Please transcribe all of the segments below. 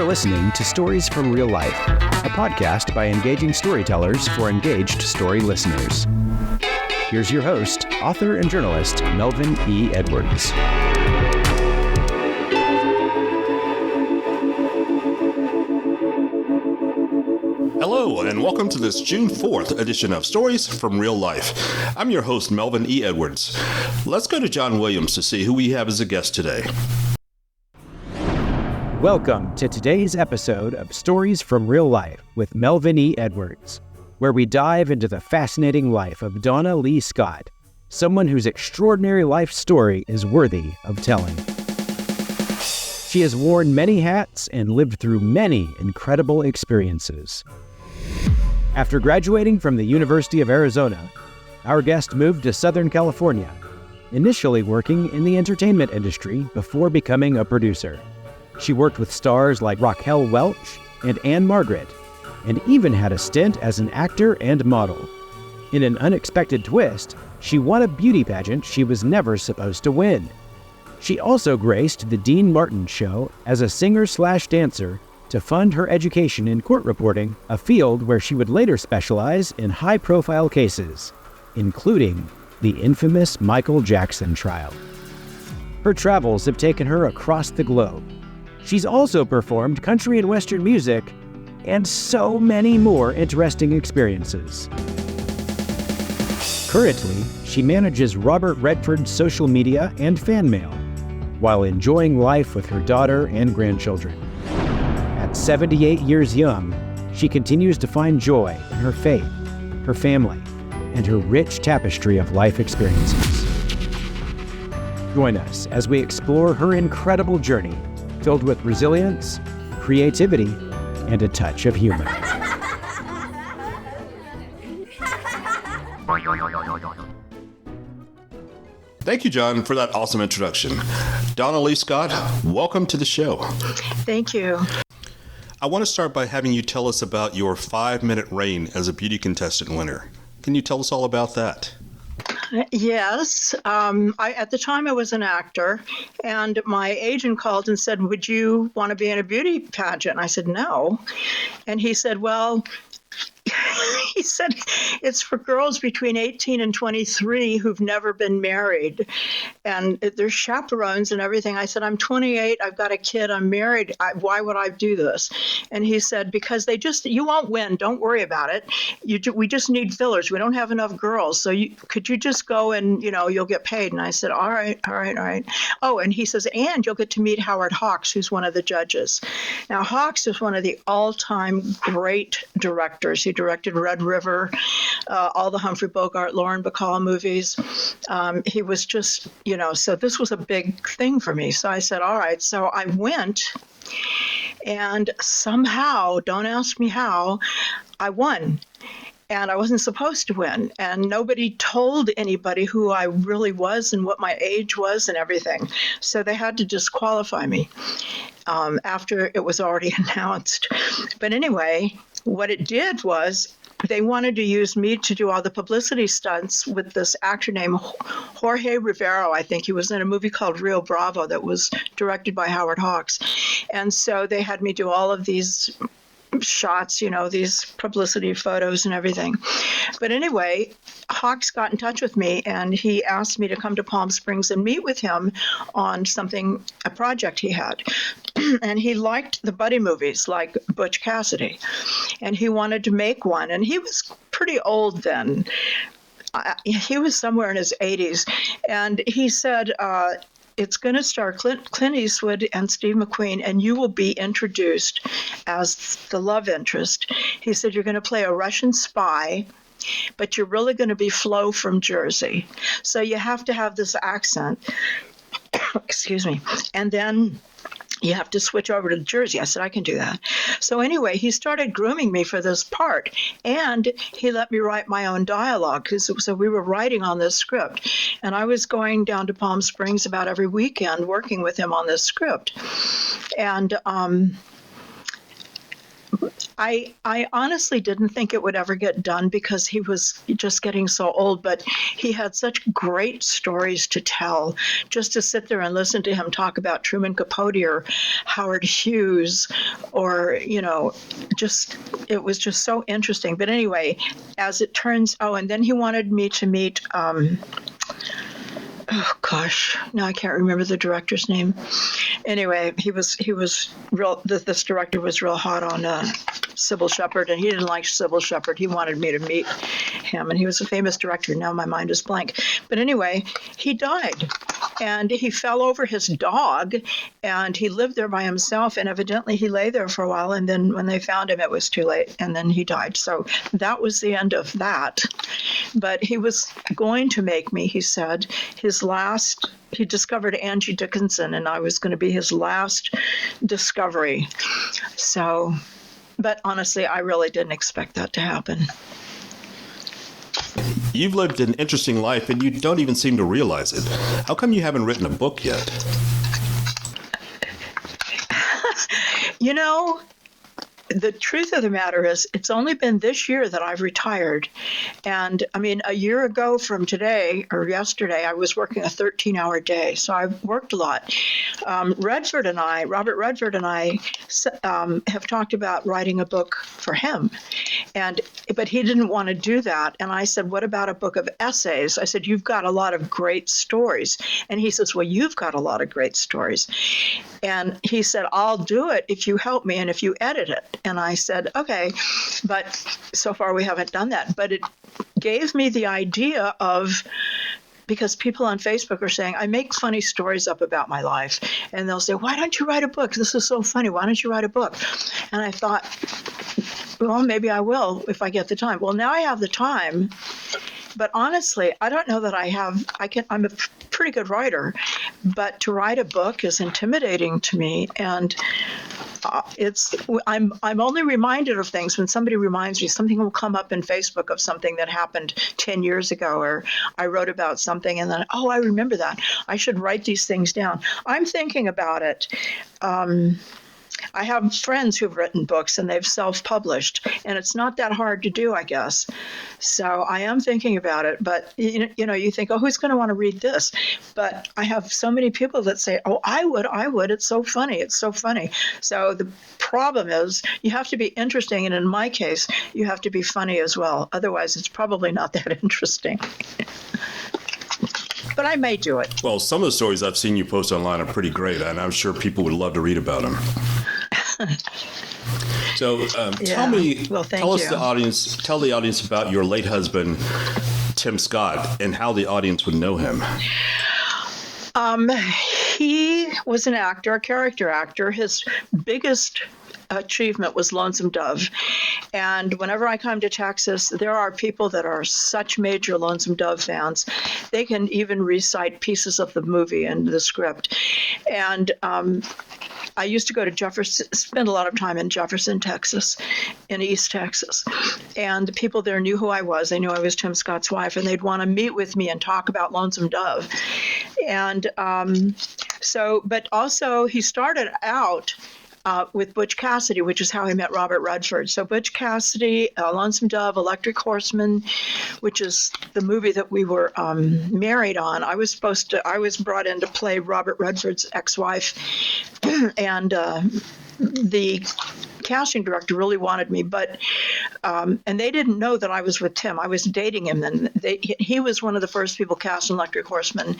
listening to Stories from Real Life, a podcast by engaging storytellers for engaged story listeners. Here's your host, author and journalist, Melvin E. Edwards. Hello, and welcome to this June 4th edition of Stories from Real Life. I'm your host, Melvin E. Edwards. Let's go to John Williams to see who we have as a guest today. Welcome to today's episode of Stories from Real Life with Melvin E. Edwards, where we dive into the fascinating life of Donna Leigh Scott, someone whose extraordinary life story is worthy of telling. She has worn many hats and lived through many incredible experiences. After graduating from the University of Arizona, our guest moved to Southern California, initially working in the entertainment industry before becoming a producer. She worked with stars like Raquel Welch and Anne Margaret, and even had a stint as an actor and model. In an unexpected twist, she won a beauty pageant she was never supposed to win. She also graced the Dean Martin Show as a singer-slash-dancer to fund her education in court reporting, a field where she would later specialize in high-profile cases, including the infamous Michael Jackson trial. Her travels have taken her across the globe. She's also performed country and western music, and so many more interesting experiences. Currently, she manages Robert Redford's social media and fan mail, while enjoying life with her daughter and grandchildren. At 78 years young, she continues to find joy in her faith, her family, and her rich tapestry of life experiences. Join us as we explore her incredible journey, filled with resilience, creativity, and a touch of humor. Thank you, John, for that awesome introduction. Donna Leigh Scott, welcome to the show. Thank you. I want to start by having you tell us about your 5-minute reign as a beauty contestant winner. Can you tell us all about that? Yes. At the time, I was an actor, and my agent called and said, "Would you want to be in a beauty pageant?" And I said, "No." And he said, "Well," he said, "it's for girls between 18 and 23 who've never been married, and there's chaperones and everything." I said, "I'm 28, I've got a kid, I'm married. Why would I do this?" And he said, "Because you won't win. Don't worry about it. We just need fillers. We don't have enough girls. So could you just go and, you'll get paid?" And I said, all right. Oh, and he says, "And you'll get to meet Howard Hawks, who's one of the judges." Now, Hawks is one of the all-time great directors. He directed Red River, all the Humphrey Bogart, Lauren Bacall movies. He was just, so this was a big thing for me. So I said, all right. So I went, and somehow, don't ask me how, I won. And I wasn't supposed to win. And nobody told anybody who I really was and what my age was and everything. So they had to disqualify me after it was already announced. But anyway, what it did was they wanted to use me to do all the publicity stunts with this actor named Jorge Rivero. I think he was in a movie called Rio Bravo that was directed by Howard Hawks. And so they had me do all of these shots, these publicity photos and everything. But anyway, Hawks got in touch with me, and he asked me to come to Palm Springs and meet with him on a project he had. And he liked the buddy movies like Butch Cassidy, and he wanted to make one. And he was pretty old then. He was somewhere in his 80s. And he said, it's going to star Clint Eastwood and Steve McQueen, and you will be introduced as the love interest. He said, you're going to play a Russian spy, but you're really going to be Flo from Jersey. So you have to have this accent. Excuse me. And then you have to switch over to Jersey. I said, I can do that. So anyway, he started grooming me for this part, and he let me write my own dialogue. So we were writing on this script, and I was going down to Palm Springs about every weekend working with him on this script. And I honestly didn't think it would ever get done because he was just getting so old, but he had such great stories to tell. Just to sit there and listen to him talk about Truman Capote or Howard Hughes, or, it was just so interesting. But anyway, as it turns, and then he wanted me to meet, oh gosh, now I can't remember the director's name. Anyway, he was real. This director was real hot on Sybil Shepherd, and he didn't like Sybil Shepherd. He wanted me to meet him, and he was a famous director. Now my mind is blank. But anyway, he died, and he fell over his dog, and he lived there by himself, and evidently he lay there for a while, and then when they found him, it was too late, and then he died. So that was the end of that. But he was going to make me, he said, he discovered Angie Dickinson, and I was going to be his last discovery. So, but honestly, I really didn't expect that to happen. You've lived an interesting life, and you don't even seem to realize it. How come you haven't written a book yet? The truth of the matter is, it's only been this year that I've retired. And I mean, a year ago from today or yesterday, I was working a 13-hour day. So I've worked a lot. Robert Redford and I have talked about writing a book for him. But he didn't want to do that. And I said, what about a book of essays? I said, you've got a lot of great stories. And he says, well, you've got a lot of great stories. And he said, I'll do it if you help me and if you edit it. And I said, okay, but so far we haven't done that. But it gave me the idea of, because people on Facebook are saying, I make funny stories up about my life. And they'll say, why don't you write a book? This is so funny. Why don't you write a book? And I thought, well, maybe I will if I get the time. Well, now I have the time. But honestly, I don't know that I'm a pretty good writer, but to write a book is intimidating to me. And I'm only reminded of things when somebody reminds me. Something will come up in Facebook of something that happened 10 years ago, or I wrote about something and then, I remember that. I should write these things down. I'm thinking about it. I have friends who've written books and they've self-published, and it's not that hard to do, I guess. So I am thinking about it, but you think, who's going to want to read this? But I have so many people that say, I would. It's so funny. So the problem is you have to be interesting, and in my case, you have to be funny as well. Otherwise, it's probably not that interesting. But I may do it. Well, some of the stories I've seen you post online are pretty great, and I'm sure people would love to read about them. So tell the audience about your late husband, Tim Scott, and how the audience would know him. He was an actor, a character actor. His biggest achievement was Lonesome Dove. And whenever I come to Texas, there are people that are such major Lonesome Dove fans. They can even recite pieces of the movie and the script. And I used to go to spend a lot of time in Jefferson, Texas, in East Texas. And the people there knew who I was. They knew I was Tim Scott's wife, and they'd want to meet with me and talk about Lonesome Dove. And but also he started out with Butch Cassidy, which is how I met Robert Redford. So Butch Cassidy, Lonesome Dove, Electric Horseman, which is the movie that we were married on. I was brought in to play Robert Redford's ex-wife, and the casting director really wanted me, but and they didn't know that I was with Tim. I was dating him then. He was one of the first people cast in Electric Horseman,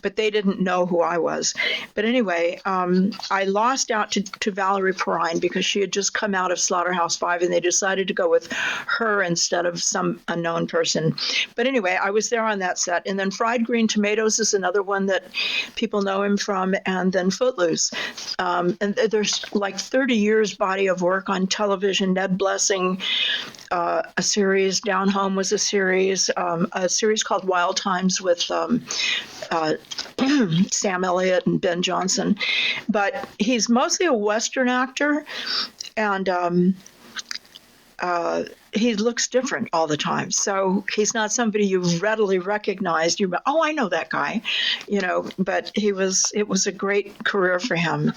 but they didn't know who I was. But anyway, I lost out to Valerie Perrine because she had just come out of Slaughterhouse-5, and they decided to go with her instead of some unknown person. But anyway, I was there on that set. And then Fried Green Tomatoes is another one that people know him from, and then Footloose. And there's like 30 years body of work on television. Ned Blessing, a series. Down Home was a series called Wild Times with Sam Elliott and Ben Johnson. But he's mostly a Western actor, and he looks different all the time. So he's not somebody you readily recognized. I know that guy, but it was a great career for him.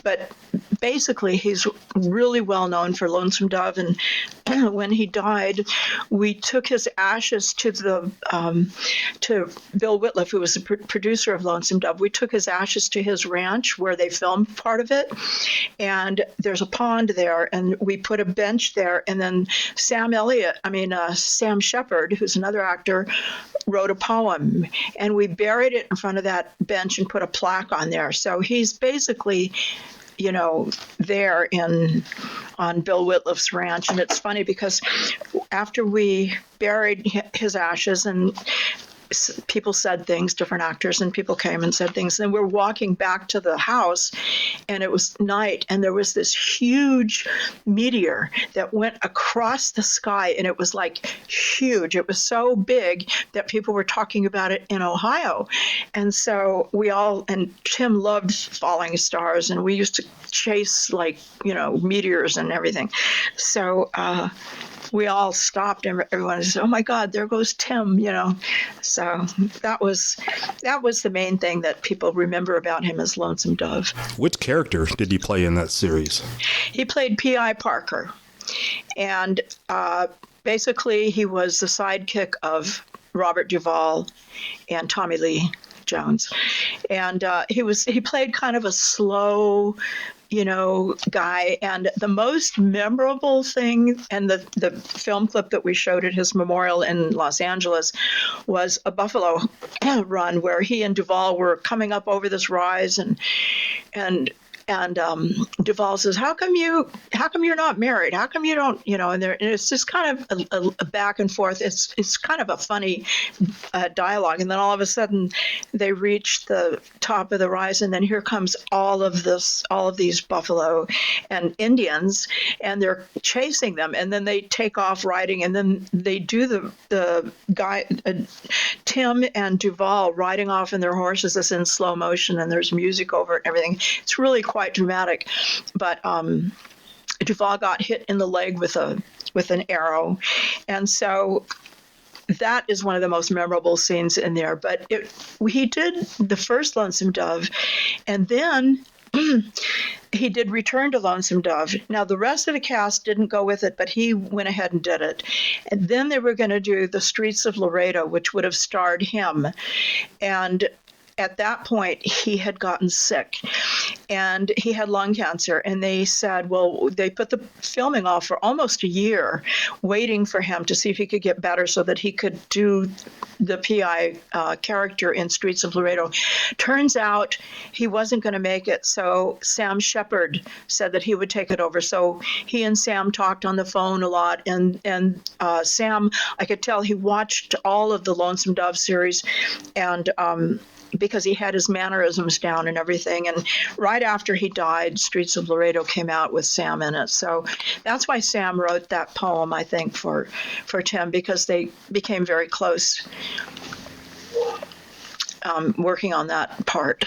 But basically, he's really well known for Lonesome Dove. And when he died, we took his ashes to Bill Whitliff, who was the producer of Lonesome Dove. We took his ashes to his ranch where they filmed part of it. And there's a pond there, and we put a bench there. And then Sam Shepard, who's another actor, wrote a poem, and we buried it in front of that bench and put a plaque on there. So he's basically, there on Bill Whitliff's ranch. And it's funny because after we buried his ashes, and people said things, different actors and people came and said things. And we're walking back to the house, and it was night, and there was this huge meteor that went across the sky, and it was like huge. It was so big that people were talking about it in Ohio. And so and Tim loved falling stars, and we used to chase meteors and everything. So, we all stopped, and everyone said, "Oh my God, there goes Tim!" So that was the main thing that people remember about him as Lonesome Dove. Which character did he play in that series? He played Pea Eye Parker, and basically he was the sidekick of Robert Duvall and Tommy Lee Jones, and he played kind of a slow guy. And the most memorable thing, and the film clip that we showed at his memorial in Los Angeles, was a buffalo run where he and Duvall were coming up over this rise, and Duvall says, how come you're not married? How come you don't, and it's just kind of a back and forth. It's kind of a funny dialogue. And then all of a sudden they reach the top of the rise, and then here comes all of these buffalo and Indians, and they're chasing them. And then they take off riding, and then they do the guy, Tim and Duvall riding off in their horses. It's in slow motion, and there's music over it and everything. It's really quite dramatic, but Duvall got hit in the leg with an arrow, and so that is one of the most memorable scenes in there. But he did the first Lonesome Dove, and then he did Return to Lonesome Dove. Now, the rest of the cast didn't go with it, but he went ahead and did it. And then they were going to do The Streets of Laredo, which would have starred him. And at that point, he had gotten sick, and he had lung cancer. And they said, they put the filming off for almost a year, waiting for him to see if he could get better so that he could do the Pea Eye character in Streets of Laredo. Turns out he wasn't going to make it, so Sam Shepard said that he would take it over. So he and Sam talked on the phone a lot, and Sam, I could tell he watched all of the Lonesome Dove series, and because he had his mannerisms down and everything. And right after he died, Streets of Laredo came out with Sam in it. So that's why Sam wrote that poem, I think, for Tim, because they became very close working on that part.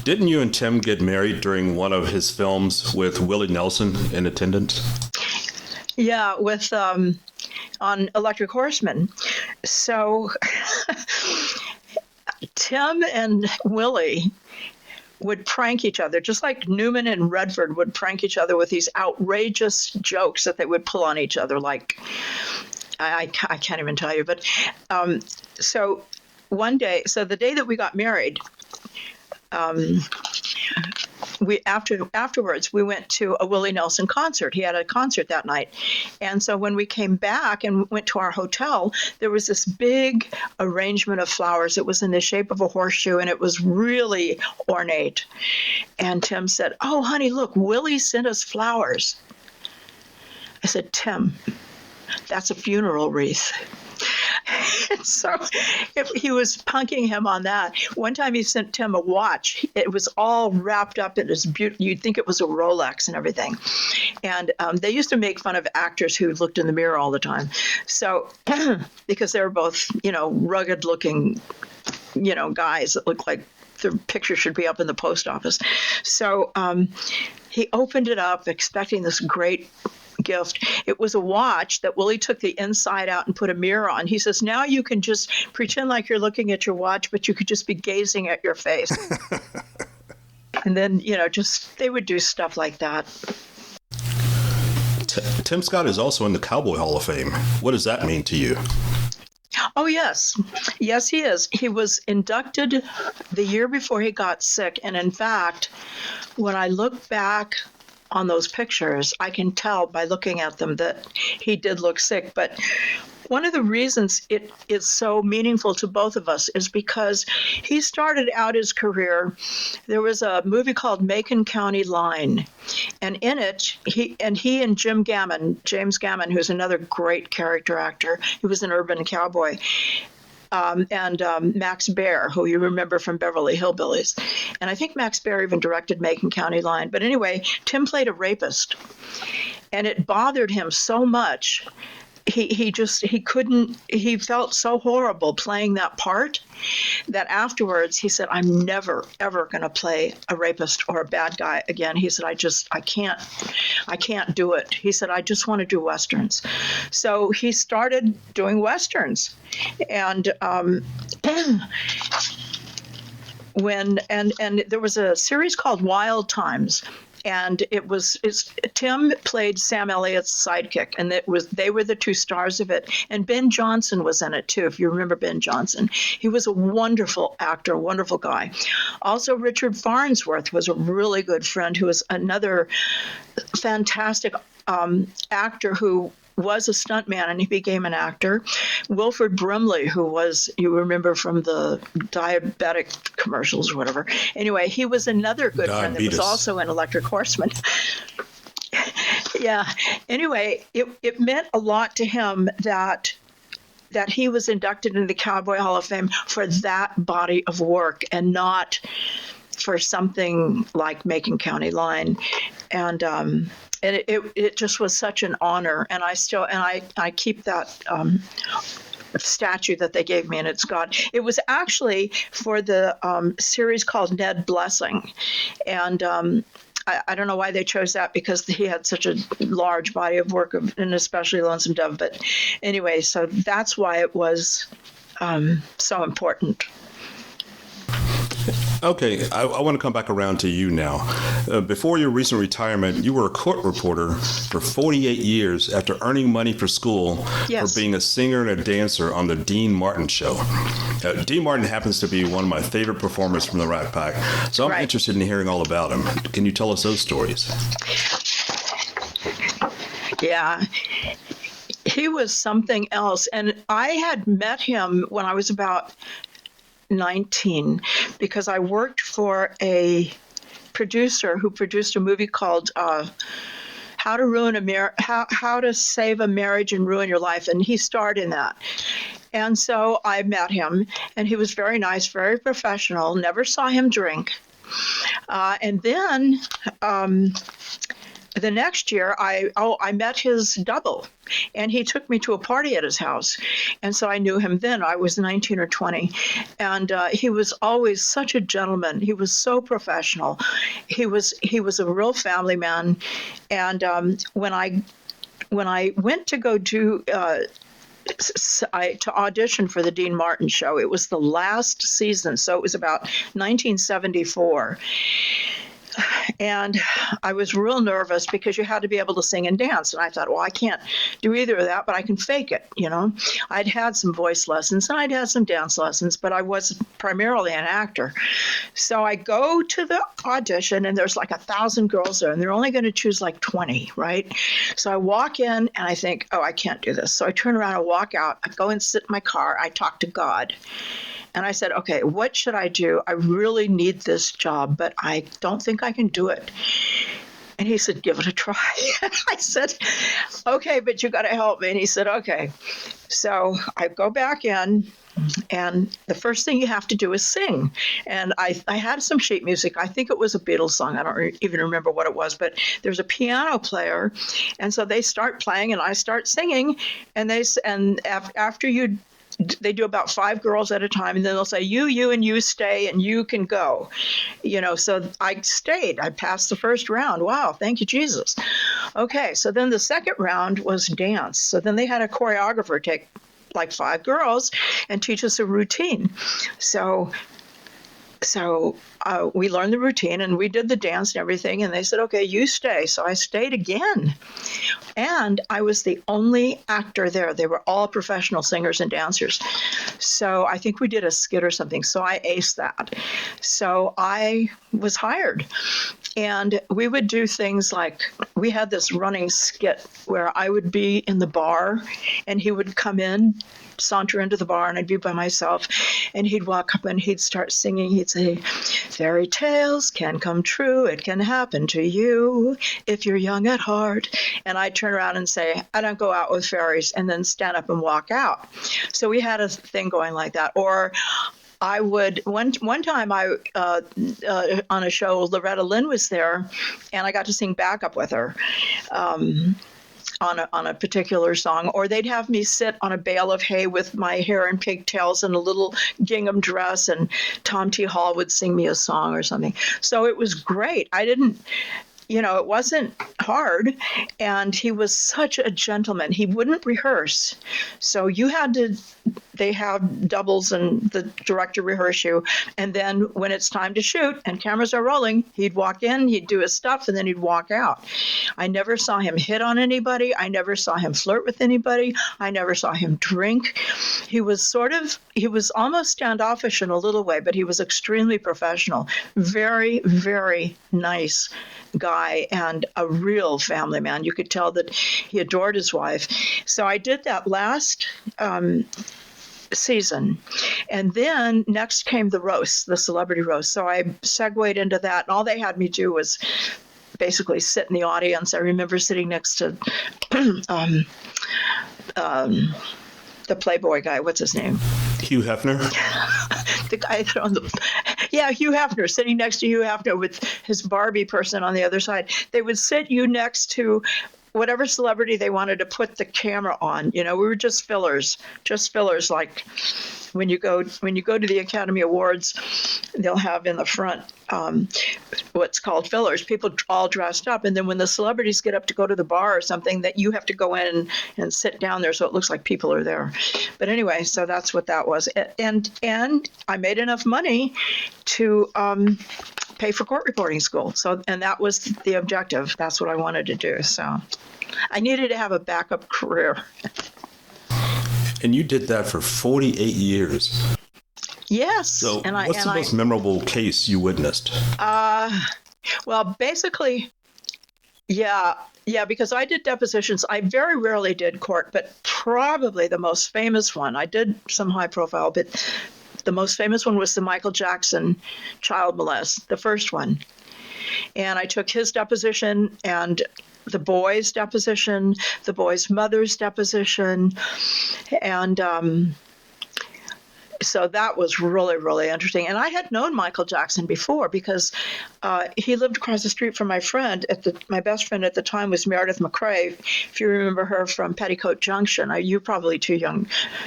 Didn't you and Tim get married during one of his films with Willie Nelson in attendance? Yeah, with on Electric Horseman. So Tim and Willie would prank each other, just like Newman and Redford would prank each other with these outrageous jokes that they would pull on each other. Like, I can't even tell you. But so one day, the day that we got married, afterwards we went to a Willie Nelson concert. He had a concert that night, and so when we came back and went to our hotel, there was this big arrangement of flowers. It was in the shape of a horseshoe, and it was really ornate. And Tim said, "Oh, honey, look, Willie sent us flowers." I said, "Tim, that's a funeral wreath." So he was punking him on that. One time he sent Tim a watch. It was all wrapped up in this beautiful, you'd think it was a Rolex and everything. And they used to make fun of actors who looked in the mirror all the time. So because they were both, rugged looking, guys that looked like their picture should be up in the post office. So he opened it up expecting this great gift. It was a watch that Willie took the inside out and put a mirror on. He says, now you can just pretend like you're looking at your watch, but you could just be gazing at your face. And then, just they would do stuff like that. Tim Scott is also in the Cowboy Hall of Fame. What does that mean to you? Oh, yes. Yes, he is. He was inducted the year before he got sick. And in fact, when I look back on those pictures, I can tell by looking at them that he did look sick. But one of the reasons it is so meaningful to both of us is because he started out his career. There was a movie called Macon County Line, and in it, he and James Gammon, who's another great character actor, he was an urban cowboy, and Max Baer, who you remember from Beverly Hillbillies. And I think Max Baer even directed Macon County Line. But anyway, Tim played a rapist, and it bothered him so much. He felt so horrible playing that part that afterwards he said, I'm never, ever going to play a rapist or a bad guy again. He said, I can't do it. He said, I just want to do Westerns. So he started doing Westerns. And there was a series called Wild Times. And Tim played Sam Elliott's sidekick, and they were the two stars of it. And Ben Johnson was in it too, if you remember Ben Johnson. He was a wonderful actor, a wonderful guy. Also, Richard Farnsworth was a really good friend who was another fantastic actor who was a stuntman, and he became an actor. Wilford Brimley, who was, you remember from the diabetic commercials or whatever. Anyway, he was another good friend that was also an Electric Horseman. Yeah. Anyway, it meant a lot to him that he was inducted into the Cowboy Hall of Fame for that body of work and not for something like Macon County Line. And it just was such an honor, and I keep that statue that they gave me, and it's gone. It was actually for the series called Ned Blessing, and I don't know why they chose that because he had such a large body of work, and especially Lonesome Dove. But anyway, so that's why it was so important. Okay, I want to come back around to you now. Before your recent retirement, you were a court reporter for 48 years after earning money for school for being a singer and a dancer on the Dean Martin Show. Dean Martin happens to be one of my favorite performers from the Rat Pack, so I'm interested in hearing all about him. Can you tell us those stories? Yeah. He was something else, and I had met him when I was about 19 because I worked for a producer who produced a movie called How to Save a Marriage and Ruin Your Life, and he starred in that. And so I met him, and he was very nice, very professional, never saw him drink. And then the next year, I met his double, and he took me to a party at his house. And so I knew him then. I was 19 or 20. And he was always such a gentleman. He was so professional. He was a real family man. And when I went to go do to audition for the Dean Martin Show, it was the last season. So it was about 1974. And I was real nervous because you had to be able to sing and dance. And I thought, well, I can't do either of that, but I can fake it, I'd had some voice lessons and I'd had some dance lessons, but I was primarily an actor. So I go to the audition, and there's like 1,000 girls there, and they're only going to choose like 20, right? So I walk in, and I think, oh, I can't do this. So I turn around and walk out. I go and sit in my car. I talk to God. And I said, okay, what should I do? I really need this job, but I don't think I can do it. And he said, give it a try. I said, okay, but you got to help me. And he said, okay. So I go back in, and the first thing you have to do is sing. And I had some sheet music. I think it was a Beatles song. I don't even remember what it was, but there's a piano player. And so they start playing, and I start singing. And after you they do about 5 girls at a time, and then they'll say, you, and you stay, and you can go. So I stayed. I passed the first round. Wow, thank you, Jesus. Okay, so then the second round was dance. So then they had a choreographer take like 5 girls and teach us a routine. So we learned the routine, and we did the dance and everything, and they said, okay, you stay. So I stayed again. And I was the only actor there. They were all professional singers and dancers. So I think we did a skit or something. So I aced that. So I was hired. And we would do things like, we had this running skit where I would be in the bar, and he would come in, saunter into the bar, and I'd be by myself, and he'd walk up and he'd start singing. He'd say, fairy tales can come true. It can happen to you if you're young at heart. And I'd turn around and say, I don't go out with fairies, and then stand up and walk out. So we had a thing going like that. Or I would, one time on a show, Loretta Lynn was there, and I got to sing backup with her. On a particular song, or they'd have me sit on a bale of hay with my hair in pigtails and a little gingham dress, and Tom T. Hall would sing me a song or something. So it was great. It wasn't hard, and he was such a gentleman. He wouldn't rehearse. So they have doubles, and the director rehearse you. And then when it's time to shoot and cameras are rolling, he'd walk in, he'd do his stuff, and then he'd walk out. I never saw him hit on anybody. I never saw him flirt with anybody. I never saw him drink. He was almost standoffish in a little way, but he was extremely professional. Very, very nice guy, and a real family man. You could tell that he adored his wife. So I did that last season. And then next came the roast, the celebrity roast. So I segued into that, and all they had me do was basically sit in the audience. I remember sitting next to the Playboy guy. What's his name? Hugh Hefner. The guy on Hugh Hefner, sitting next to Hugh Hefner with his Barbie person on the other side. They would sit you next to whatever celebrity they wanted to put the camera on. We were just fillers. Like when you go to the Academy Awards, they'll have in the front what's called fillers, people all dressed up. And then when the celebrities get up to go to the bar or something, that you have to go in and sit down there so it looks like people are there. But anyway, so that's what that was. And I made enough money to pay for court reporting school. And that was the objective. That's what I wanted to do. So I needed to have a backup career. And you did that for 48 years. Yes. So what's the most memorable case you witnessed? Well, basically, yeah, because I did depositions. I very rarely did court, but probably the most famous one, I did some high profile, but the most famous one was the Michael Jackson child molest, the first one. And I took his deposition and the boy's deposition, the boy's mother's deposition. And so that was really, really interesting. And I had known Michael Jackson before because he lived across the street from my friend. My best friend at the time was Meredith McRae. If you remember her from Petticoat Junction, you're probably too young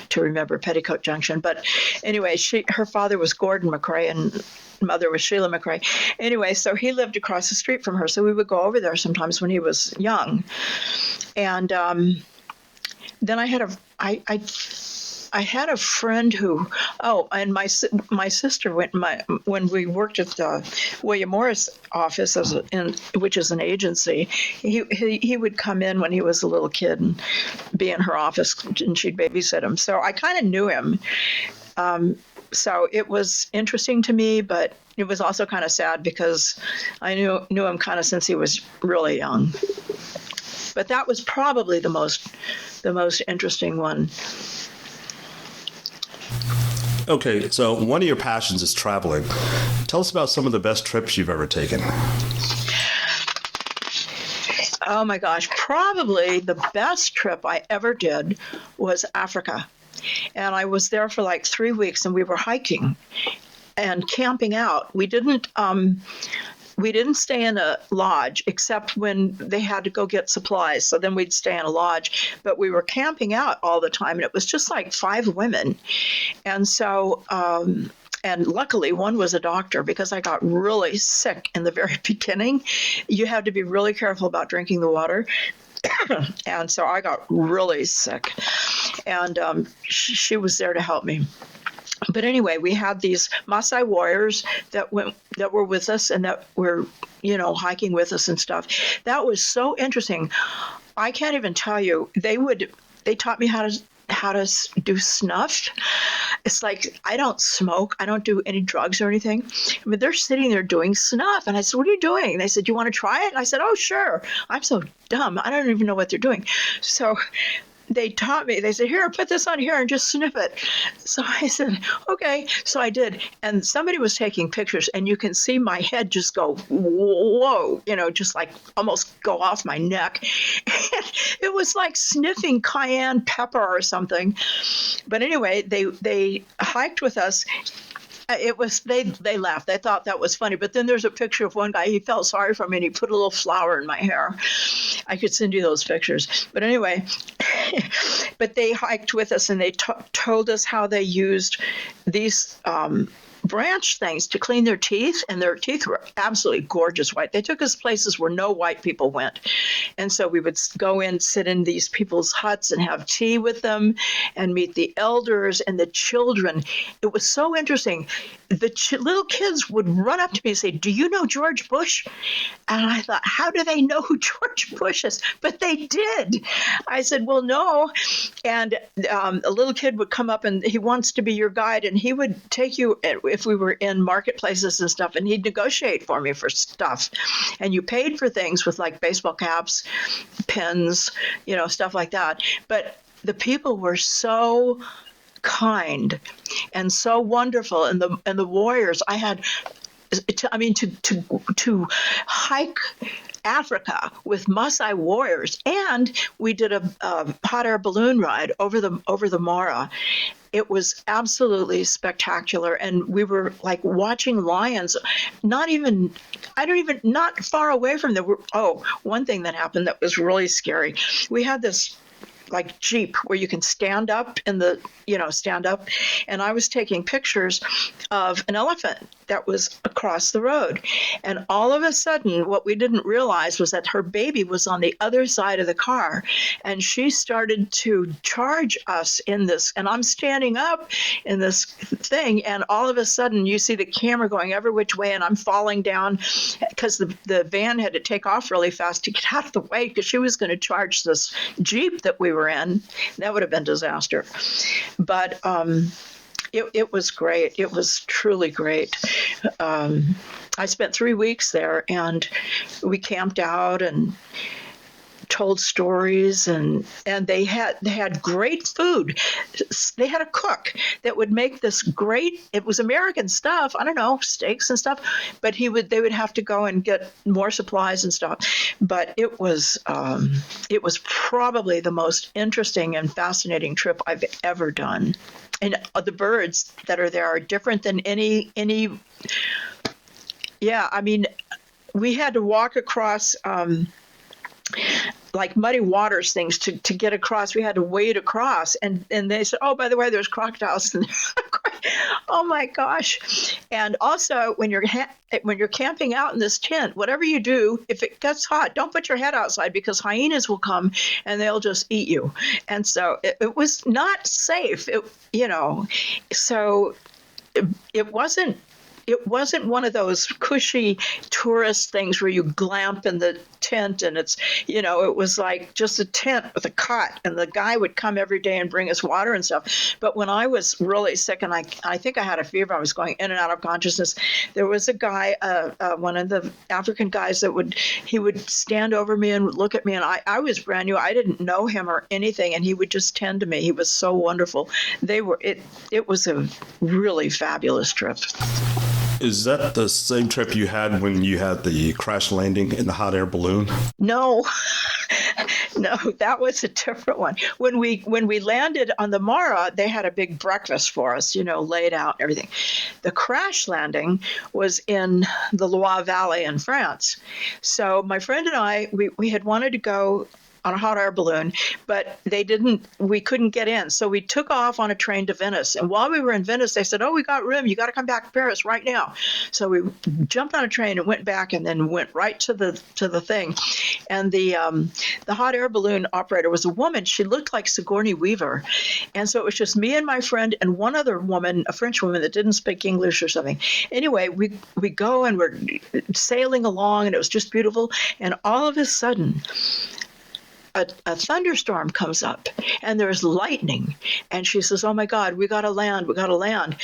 to remember Petticoat Junction. But anyway, her father was Gordon McRae and mother was Sheila McRae. Anyway, so he lived across the street from her. So we would go over there sometimes when he was young. And then I had a friend who, and my sister went, when we worked at the William Morris office, which is an agency, he would come in when he was a little kid and be in her office, and she'd babysit him. So I kind of knew him. So it was interesting to me, but it was also kind of sad because I knew him kind of since he was really young. But that was probably the most interesting one. Okay, so one of your passions is traveling. Tell us about some of the best trips you've ever taken. Oh my gosh, probably the best trip I ever did was Africa. And I was there for like 3 weeks, and we were hiking and camping out. We didn't we didn't stay in a lodge except when they had to go get supplies. So then we'd stay in a lodge, but we were camping out all the time, and it was just like 5 women. And so, and luckily one was a doctor, because I got really sick in the very beginning. You had to be really careful about drinking the water. And so I got really sick, and she was there to help me. But anyway, we had these Maasai warriors that were with us, and that were, hiking with us and stuff. That was so interesting. I can't even tell you. They taught me how to do snuff. It's like, I don't smoke. I don't do any drugs or anything. I mean, they're sitting there doing snuff. And I said, what are you doing? And they said, you want to try it? And I said, oh, sure. I'm so dumb. I don't even know what they're doing. So they taught me. They said, here, put this on here and just sniff it. So I said, okay. So I did. And somebody was taking pictures, and you can see my head just go, whoa, just like almost go off my neck. And it was like sniffing cayenne pepper or something. But anyway, they hiked with us. It was, they laughed. They thought that was funny. But then there's a picture of one guy. He felt sorry for me, and he put a little flower in my hair. I could send you those pictures. But anyway, but they hiked with us, and they told us how they used these branch things to clean their teeth, and their teeth were absolutely gorgeous white. They took us places where no white people went. And so we would go in, sit in these people's huts and have tea with them and meet the elders and the children. It was so interesting. The little kids would run up to me and say, do you know George Bush? And I thought, how do they know who George Bush is? But they did. I said, well, no. And a little kid would come up, and he wants to be your guide, and he would take you, if we were in marketplaces and stuff, and he'd negotiate for me for stuff. And you paid for things with like baseball caps, pens, stuff like that. But the people were so kind and so wonderful, and the warriors. I had, to hike Africa with Maasai warriors, and we did a hot air balloon ride over the Mara. It was absolutely spectacular, and we were like watching lions. Not far away from them. One thing that happened that was really scary. We had this like Jeep where you can stand up and I was taking pictures of an elephant that was across the road. And all of a sudden, what we didn't realize was that her baby was on the other side of the car, and she started to charge us in this, and I'm standing up in this thing, and all of a sudden you see the camera going every which way, and I'm falling down because the van had to take off really fast to get out of the way, because she was going to charge this Jeep that we were in. That would have been disaster. But it was great. It was truly great. I spent 3 weeks there, and we camped out and told stories, and they had great food. They had a cook that would make this great, it was American stuff, I don't know, steaks and stuff, but they would have to go and get more supplies and stuff. But it was probably the most interesting and fascinating trip I've ever done. And the birds that are there are different than any. Yeah, I mean, we had to walk across like muddy waters things to get across. We had to wade across, and they said, oh, by the way, there's crocodiles in there. Oh my gosh. And also, when you're camping out in this tent, whatever you do, if it gets hot, don't put your head outside, because hyenas will come and they'll just eat you. And so it was not safe. So it wasn't one of those cushy tourist things where you glamp in the tent and it's, it was like just a tent with a cot, and the guy would come every day and bring us water and stuff. But when I was really sick, and I think I had a fever, I was going in and out of consciousness, there was a guy, one of the African guys he would stand over me and look at me, and I was brand new. I didn't know him or anything, and he would just tend to me. He was so wonderful. It was a really fabulous trip. Is that the same trip you had when you had the crash landing in the hot air balloon? No, No, that was a different one. When we landed on the Mara, they had a big breakfast for us, laid out and everything. The crash landing was in the Loire Valley in France. So my friend and I, we had wanted to go on a hot air balloon, but we couldn't get in. So we took off on a train to Venice. And while we were in Venice, they said, "Oh, we got room. You got to come back to Paris right now." So we jumped on a train and went back, and then went right to the thing. And the hot air balloon operator was a woman. She looked like Sigourney Weaver. And so it was just me and my friend and one other woman, a French woman that didn't speak English or something. Anyway, we go and we're sailing along, and it was just beautiful. And all of a sudden, a thunderstorm comes up, and there's lightning, and she says, "Oh my God, we got to land.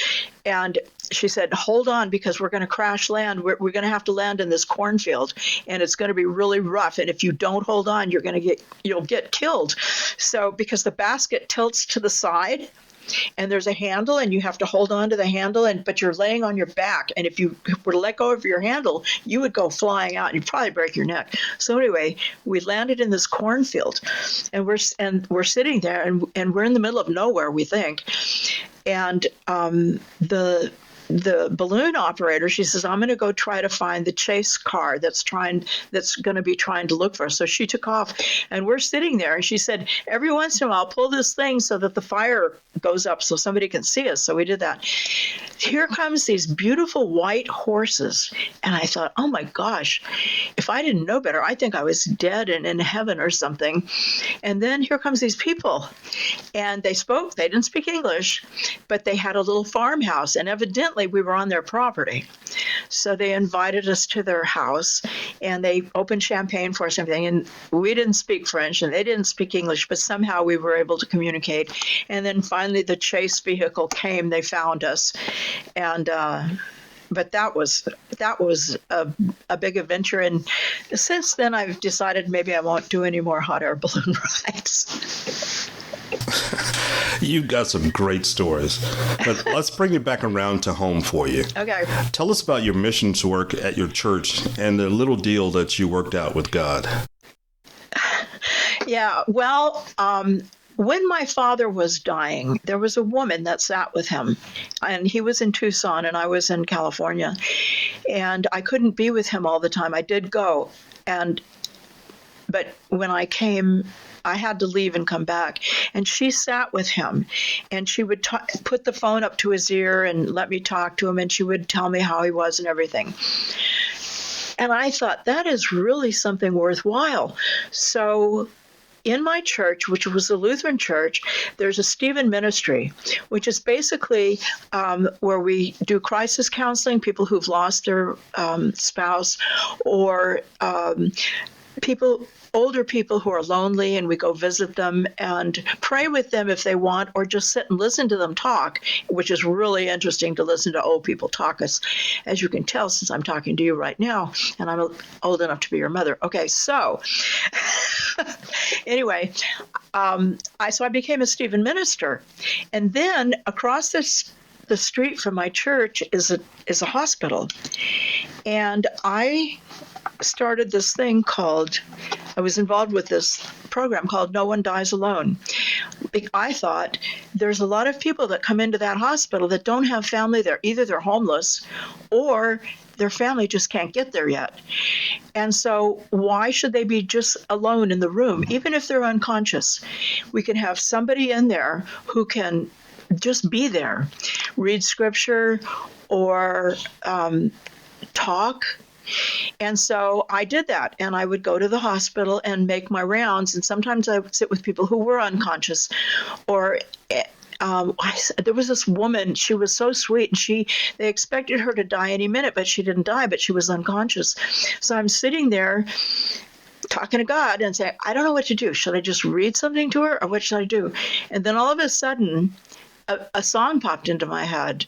And she said, "Hold on, because we're going to crash land. We're going to have to land in this cornfield, and it's going to be really rough. And if you don't hold on, you'll get killed." So because the basket tilts to the side, and there's a handle, and you have to hold on to the handle, but you're laying on your back, and if you were to let go of your handle, you would go flying out, and you'd probably break your neck. So anyway, we landed in this cornfield, and we're sitting there, and we're in the middle of nowhere, we think, and the balloon operator, she says, "I'm going to go try to find the chase car that's going to be trying to look for us." So she took off, and we're sitting there, and she said, "Every once in a while, pull this thing so that the fire goes up so somebody can see us." So we did that. Here comes these beautiful white horses, and I thought, oh my gosh, if I didn't know better, I think I was dead and in heaven or something. And then here comes these people, and they didn't speak English, but they had a little farmhouse, and evidently we were on their property. So they invited us to their house, and they opened champagne for us and everything. And we didn't speak French, and they didn't speak English, but somehow we were able to communicate. And then finally the chase vehicle came. They found us. And but that was a big adventure. And since then, I've decided maybe I won't do any more hot air balloon rides. You've got some great stories, but let's bring it back around to home for you. Okay. Tell us about your missions work at your church and the little deal that you worked out with God. Yeah, well, when my father was dying, there was a woman that sat with him, and he was in Tucson and I was in California, and I couldn't be with him all the time. I did go, but when I came, I had to leave and come back. And she sat with him, and she would put the phone up to his ear and let me talk to him, and she would tell me how he was and everything. And I thought, that is really something worthwhile. So in my church, which was a Lutheran church, there's a Stephen ministry, which is basically where we do crisis counseling, people who've lost their spouse, or older people who are lonely, and we go visit them and pray with them if they want, or just sit and listen to them talk, which is really interesting to listen to old people talk, as you can tell since I'm talking to you right now, and I'm old enough to be your mother. Okay, so anyway, I became a Stephen minister, and then across the street from my church is a hospital, and I started this thing I was involved with this program called No One Dies Alone. I thought there's a lot of people that come into that hospital that don't have family there. Either they're homeless or their family just can't get there yet. And so why should they be just alone in the room, even if they're unconscious? We can have somebody in there who can just be there, read scripture or talk. And so I did that, and I would go to the hospital and make my rounds, and sometimes I would sit with people who were unconscious, or there was this woman, she was so sweet, and they expected her to die any minute, but she didn't die, but she was unconscious. So I'm sitting there talking to God and saying, I don't know what to do. Should I just read something to her, or what should I do? And then all of a sudden, a song popped into my head,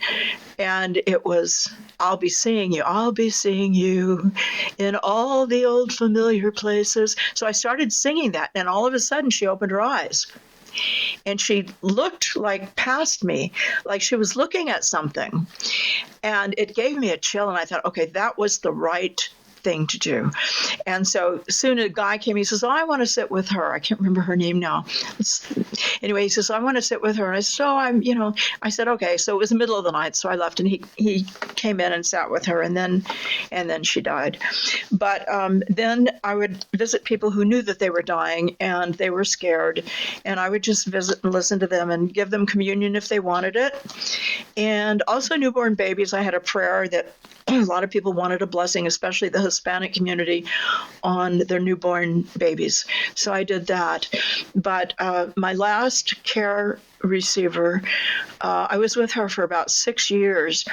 and it was, I'll be seeing you in all the old familiar places. So I started singing that, and all of a sudden she opened her eyes, and she looked like past me, like she was looking at something, and it gave me a chill, and I thought, okay, that was the right thing to do. And so soon a guy came, he says, I want to sit with her. I can't remember her name now. Anyway, he says, I want to sit with her. And I said, I said, okay. So it was the middle of the night. So I left, and he came in and sat with her, and then she died. But then I would visit people who knew that they were dying and they were scared. And I would just visit and listen to them and give them communion if they wanted it. And also newborn babies. I had a prayer that a lot of people wanted a blessing, especially the Hispanic community, on their newborn babies. So I did that. But my last care receiver, I was with her for about 6 years.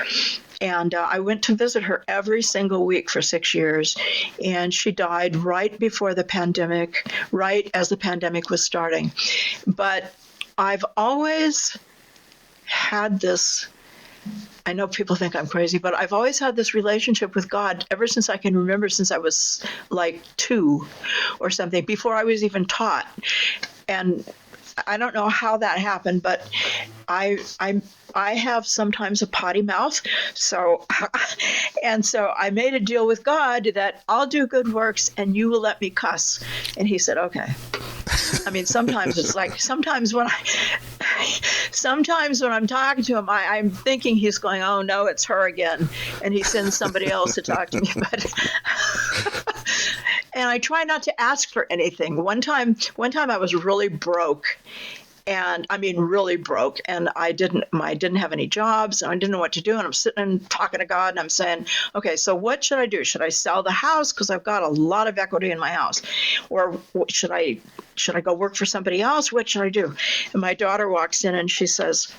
And I went to visit her every single week for 6 years. And she died right before the pandemic, right as the pandemic was starting. But I've always had this, I know people think I'm crazy, but I've always had this relationship with God ever since I can remember, since I was like 2 or something, before I was even taught. And I don't know how that happened, but I have sometimes a potty mouth. So I made a deal with God that I'll do good works and you will let me cuss. And he said, okay. I mean, sometimes it's like, sometimes when I'm talking to him, I'm thinking he's going, oh no, it's her again. And he sends somebody else to talk to me. But and I try not to ask for anything. One time I was really broke. And I mean, really broke. And I didn't have any jobs, and I didn't know what to do. And I'm sitting and talking to God, and I'm saying, okay, so what should I do? Should I sell the house? Because I've got a lot of equity in my house. Or should I go work for somebody else? What should I do? And my daughter walks in and she says,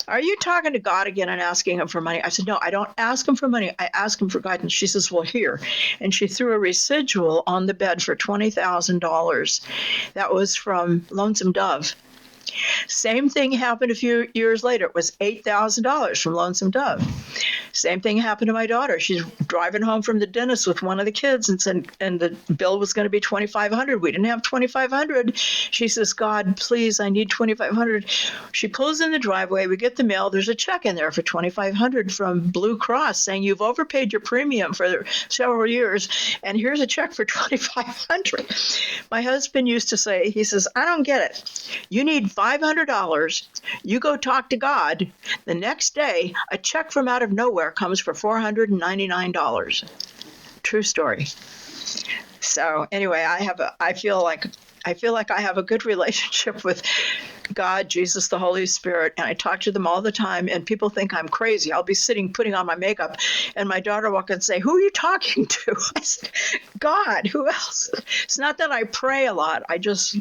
are you talking to God again and asking him for money? I said, no, I don't ask him for money. I ask him for guidance. She says, well, here. And she threw a residual on the bed for $20,000. That was from Lonesome Dove. Same thing happened a few years later. It was $8,000 from Lonesome Dove. Same thing happened to my daughter. She's driving home from the dentist with one of the kids, and the bill was going to be $2,500. We didn't have $2,500. She says, God, please, I need $2,500. She pulls in the driveway. We get the mail. There's a check in there for $2,500 from Blue Cross saying you've overpaid your premium for several years, and here's a check for $2,500. My husband used to say, he says, I don't get it. You need $500. You go talk to God. The next day, a check from out of nowhere comes for $499. True story. So anyway, I feel like I have a good relationship with God, Jesus, the Holy Spirit, and I talk to them all the time, and people think I'm crazy. I'll be sitting putting on my makeup, and my daughter will walk and say, who are you talking to? I said, God, who else? It's not that I pray a lot. I just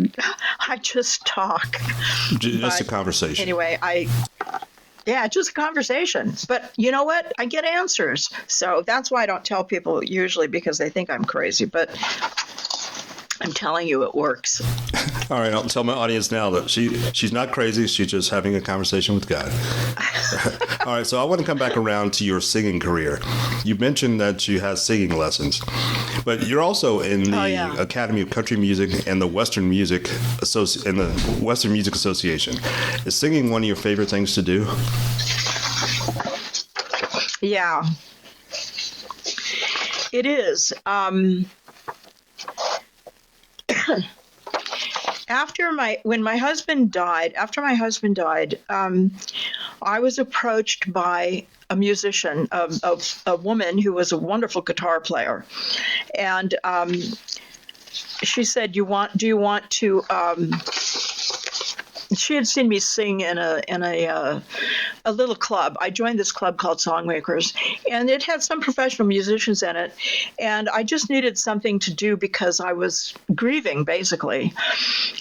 talk. Just a conversation. Anyway, just a conversation. But you know what? I get answers. So that's why I don't tell people usually, because they think I'm crazy. But I'm telling you, it works. All right, I'll tell my audience now that she's not crazy. She's just having a conversation with God. All right, so I want to come back around to your singing career. You mentioned that you had singing lessons, but you're also in the Academy of Country Music and the Western Music Association. Is singing one of your favorite things to do? Yeah, it is. After my husband died, I was approached by a musician, a woman who was a wonderful guitar player, and she said, "Do you want to?" She had seen me sing in a little club. I joined this club called Songmakers, and it had some professional musicians in it. And I just needed something to do because I was grieving, basically.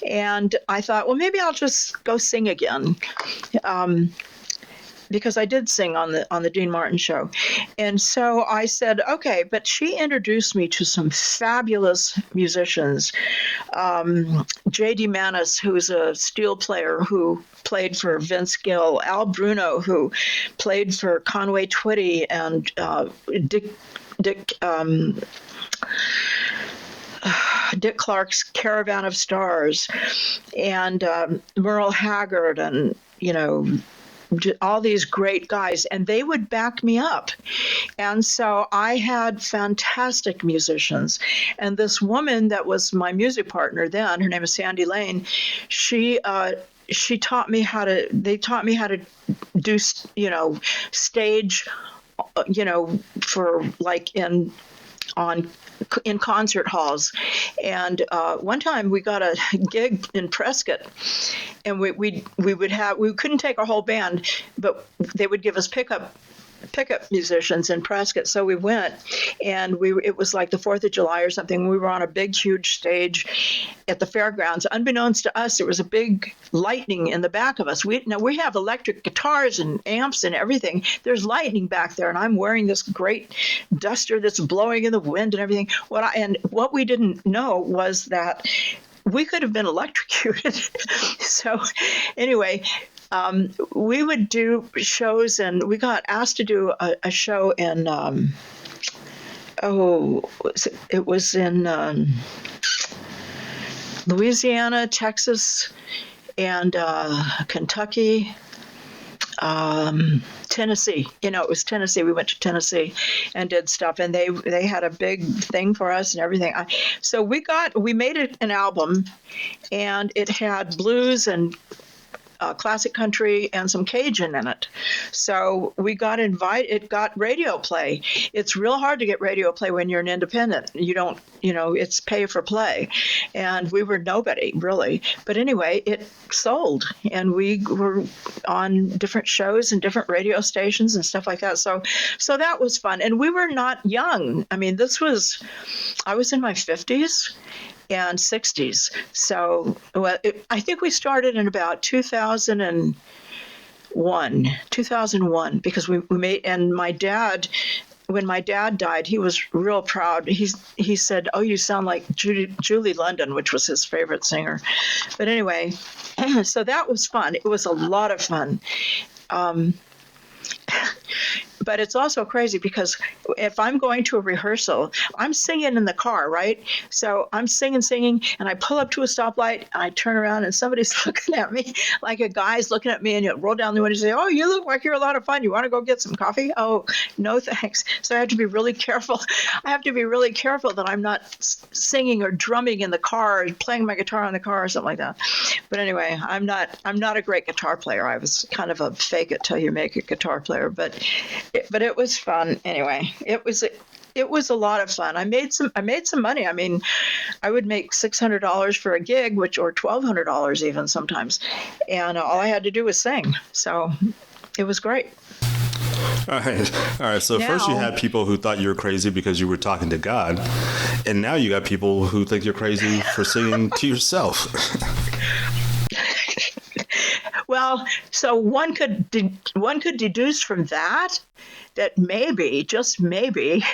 And I thought, well, maybe I'll just go sing again. Because I did sing on the Dean Martin show. And so I said, okay, but she introduced me to some fabulous musicians. J.D. Manis, who's a steel player who played for Vince Gill, Al Bruno, who played for Conway Twitty, and Dick Clark's Caravan of Stars, and Merle Haggard, and, all these great guys, and they would back me up. And so I had fantastic musicians. And this woman that was my music partner then, her name is Sandy Lane, she taught me how to do, stage, for like in concert halls. And one time we got a gig in Prescott, and we couldn't take our whole band, but they would give us pickup musicians in Prescott. So we went, and it was like the 4th of July or something. We were on a big, huge stage at the fairgrounds. Unbeknownst to us, there was a big lightning in the back of us. We have electric guitars and amps and everything. There's lightning back there, and I'm wearing this great duster that's blowing in the wind and everything. What we didn't know was that we could have been electrocuted. So anyway, we would do shows, and we got asked to do a show in, it was in Louisiana, Texas, and Kentucky, Tennessee. It was Tennessee. We went to Tennessee and did stuff, and they had a big thing for us and everything. So we made an album, and it had blues and classic country and some Cajun in it. So we got invited. It got radio play. It's real hard to get radio play when you're an independent. You don't, it's pay for play. And we were nobody, really. But anyway, it sold. And we were on different shows and different radio stations and stuff like that. So that was fun. And we were not young. I mean, I was in my 50s. And 60s. So I think we started in about 2001, because we made, and when my dad died, he was real proud. He said, "Oh, you sound like Julie London," which was his favorite singer. But anyway, so that was fun. It was a lot of fun. But it's also crazy because if I'm going to a rehearsal, I'm singing in the car, right? So I'm singing, and I pull up to a stoplight, and I turn around, and somebody's looking at me, like a guy's looking at me, and you roll down the window and say, "Oh, you look like you're a lot of fun. You want to go get some coffee?" "Oh, no, thanks." So I have to be really careful. I have to be really careful that I'm not singing or drumming in the car, or playing my guitar in the car, or something like that. But anyway, I'm not a great guitar player. I was kind of a fake it till you make it guitar player, but it was fun anyway. It was a lot of fun. I made some money. I mean, I would make $600 for a gig, or $1,200 even sometimes, and all I had to do was sing. So it was great. All right. So first you had people who thought you were crazy because you were talking to God, and now you got people who think you're crazy for singing to yourself. Well, so one could deduce from that maybe, just maybe,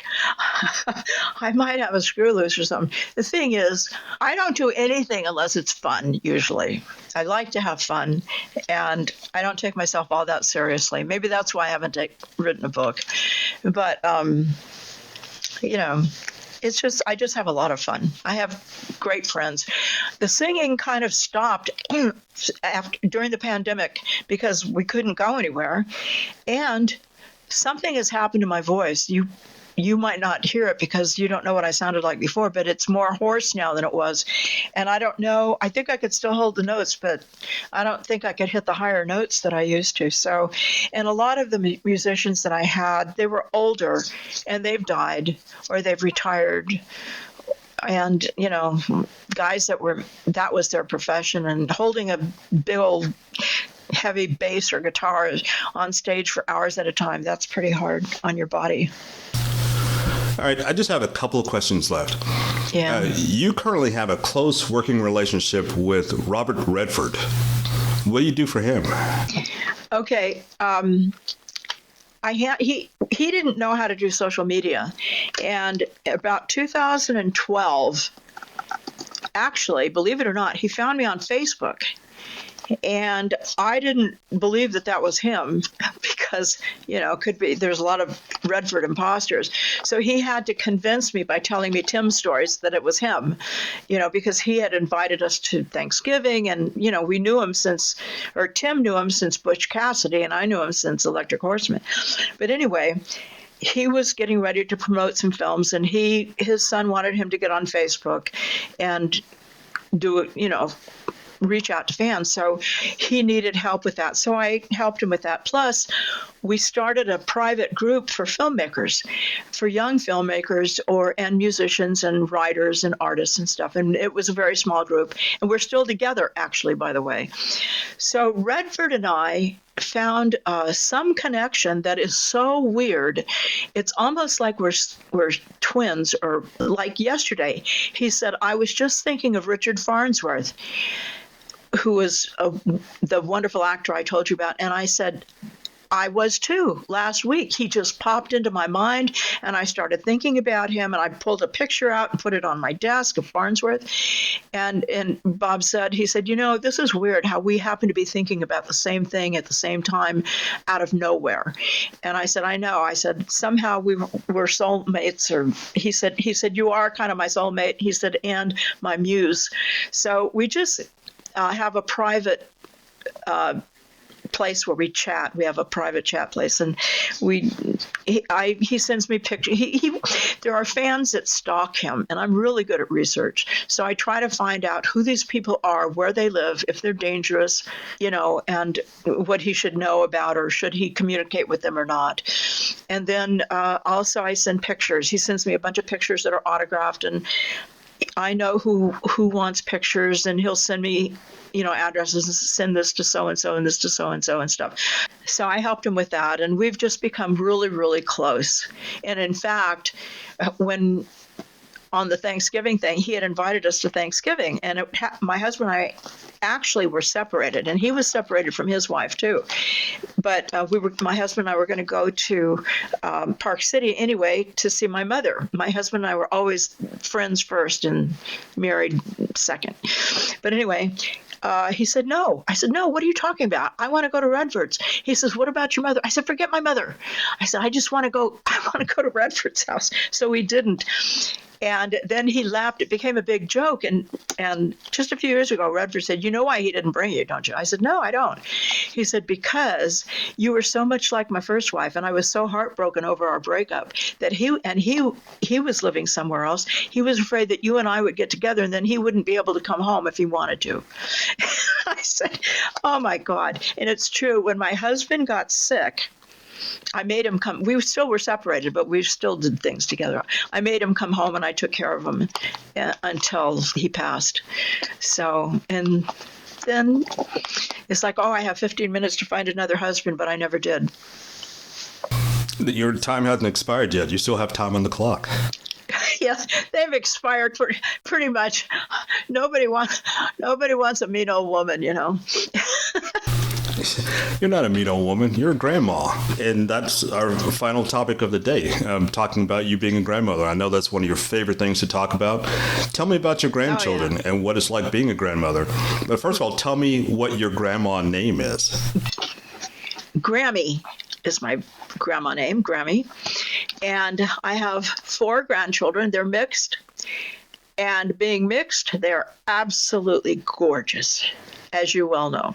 I might have a screw loose or something. The thing is, I don't do anything unless it's fun, usually. I like to have fun, and I don't take myself all that seriously. Maybe that's why I haven't written a book. But, it's just, I just have a lot of fun. I have great friends. The singing kind of stopped during the pandemic because we couldn't go anywhere. And something has happened to my voice. You might not hear it because you don't know what I sounded like before, but it's more hoarse now than it was. And I don't know, I think I could still hold the notes, but I don't think I could hit the higher notes that I used to. So, and a lot of the musicians that I had, they were older and they've died or they've retired. And, guys that was their profession, and holding a big old heavy bass or guitar on stage for hours at a time, that's pretty hard on your body. All right, I just have a couple of questions left. Yeah. You currently have a close working relationship with Robert Redford. What do you do for him? Okay. He didn't know how to do social media. And about 2012, actually, believe it or not, he found me on Facebook. And I didn't believe that was him because, it could be, there's a lot of Redford imposters. So he had to convince me by telling me Tim's stories that it was him, because he had invited us to Thanksgiving, and, we knew him Tim knew him since Butch Cassidy, and I knew him since Electric Horseman. But anyway, he was getting ready to promote some films, and his son wanted him to get on Facebook and do it, reach out to fans. So he needed help with that. So I helped him with that. Plus, we started a private group for filmmakers, for young filmmakers and musicians and writers and artists and stuff. And it was a very small group. And we're still together, actually, by the way. So Redford and I found some connection that is so weird. It's almost like we're twins, or like yesterday. He said, I was just thinking of Richard Farnsworth, who was the wonderful actor I told you about. And I said, I was too last week. He just popped into my mind, and I started thinking about him, and I pulled a picture out and put it on my desk of Farnsworth. And Bob said, this is weird how we happen to be thinking about the same thing at the same time out of nowhere. And I said, I know. I said, somehow we're soulmates. Or he said, you are kind of my soulmate. He said, and my muse. So we just have a private place where we chat. We have a private chat place, and he sends me pictures. There are fans that stalk him, and I'm really good at research. So I try to find out who these people are, where they live, if they're dangerous, and what he should know about, or should he communicate with them or not. And then also I send pictures. He sends me a bunch of pictures that are autographed, and I know who wants pictures, and he'll send me, addresses, and send this to so-and-so and this to so-and-so and stuff. So I helped him with that, and we've just become really, really close. And in fact, when on the Thanksgiving thing, he had invited us to Thanksgiving, and my husband and I actually were separated, and he was separated from his wife too. But my husband and I were going to go to Park City anyway to see my mother. My husband and I were always friends first and married second. But anyway, he said, no. I said, no, what are you talking about? I want to go to Redford's. He says, what about your mother? I said, forget my mother. I said, I want to go to Redford's house. So we didn't. And then he laughed. It became a big joke. And just a few years ago, Redford said, you know why he didn't bring you, don't you? I said, no, I don't. He said, because you were so much like my first wife, and I was so heartbroken over our breakup that he was living somewhere else. He was afraid that you and I would get together, and then he wouldn't be able to come home if he wanted to. I said, oh, my God. And it's true. When my husband got sick, I made him come. We still were separated, but we still did things together. I made him come home, and I took care of him until he passed. So, and then it's like, oh, I have 15 minutes to find another husband, but I never did. Your time hasn't expired yet. You still have time on the clock. Yes, they've expired pretty much. Nobody wants a mean old woman, You're not a mean old woman. You're a grandma. And that's our final topic of the day, talking about you being a grandmother. I know that's one of your favorite things to talk about. Tell me about your grandchildren and what it's like being a grandmother. But first of all, tell me what your grandma name is. Grammy is my grandma name, Grammy. And I have 4 grandchildren. They're mixed. And being mixed, they're absolutely gorgeous, as you well know.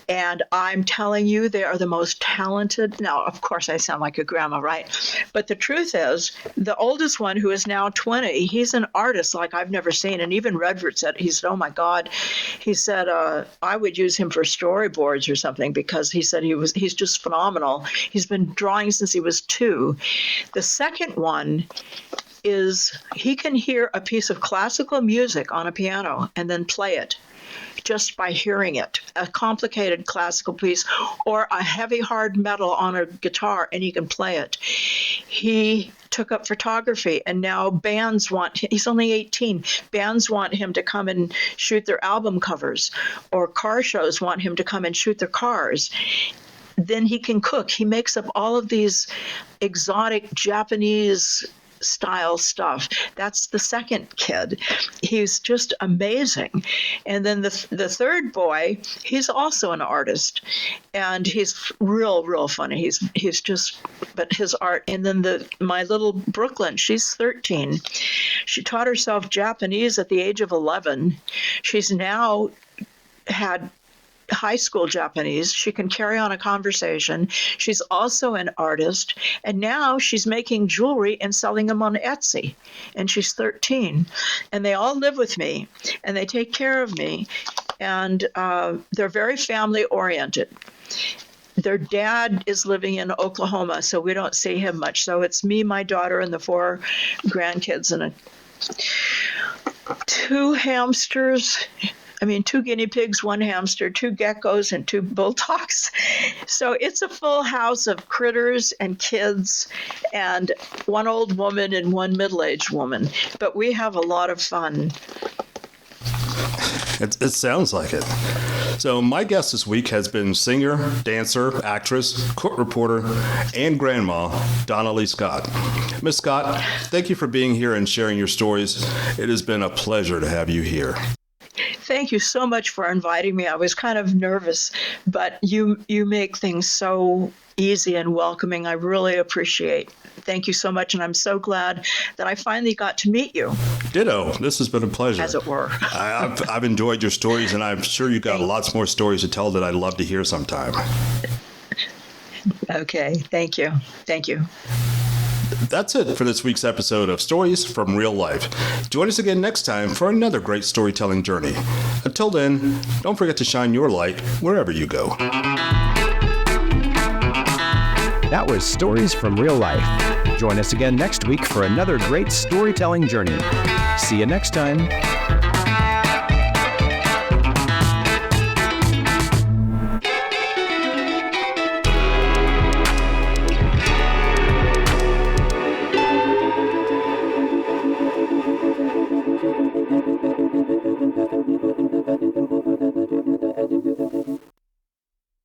And I'm telling you, they are the most talented. Now, of course, I sound like a grandma, right? But the truth is, the oldest one, who is now 20, he's an artist like I've never seen. And even Redford said, he said, oh, my God. He said, I would use him for storyboards or something, because he said he's just phenomenal. He's been drawing since he was 2. The second one is he can hear a piece of classical music on a piano and then play it just by hearing it, a complicated classical piece or a heavy hard metal on a guitar, and he can play it. He took up photography, and now bands he's only 18, bands want him to come and shoot their album covers, or car shows want him to come and shoot their cars. Then he can cook. He makes up all of these exotic Japanese style stuff. That's the second kid. He's just amazing. And then the third boy, he's also an artist, and he's real funny. He's just, but his art. And then my little Brooklyn, she's 13. She taught herself Japanese at the age of 11. She's now had high school Japanese. She can carry on a conversation. She's also an artist, and now she's making jewelry and selling them on Etsy. And she's 13, and they all live with me, and they take care of me, and they're very family oriented. Their dad is living in Oklahoma, so we don't see him much. So it's me, my daughter, and the 4 grandkids, and 2 hamsters. 2 guinea pigs, 1 hamster, 2 geckos, and 2 bulldogs. So it's a full house of critters and kids and 1 old woman and 1 middle-aged woman. But we have a lot of fun. It sounds like it. So my guest this week has been singer, dancer, actress, court reporter, and grandma, Donna Leigh Scott. Miss Scott, thank you for being here and sharing your stories. It has been a pleasure to have you here. Thank you so much for inviting me. I was kind of nervous, but you make things so easy and welcoming. I really appreciate. Thank you so much, and I'm so glad that I finally got to meet you. Ditto. This has been a pleasure. As it were. I've enjoyed your stories, and I'm sure you've got lots more stories to tell that I'd love to hear sometime. Okay. Thank you. Thank you. That's it for this week's episode of Stories from Real Life. Join us again next time for another great storytelling journey. Until then, don't forget to shine your light wherever you go. That was Stories from Real Life. Join us again next week for another great storytelling journey. See you next time.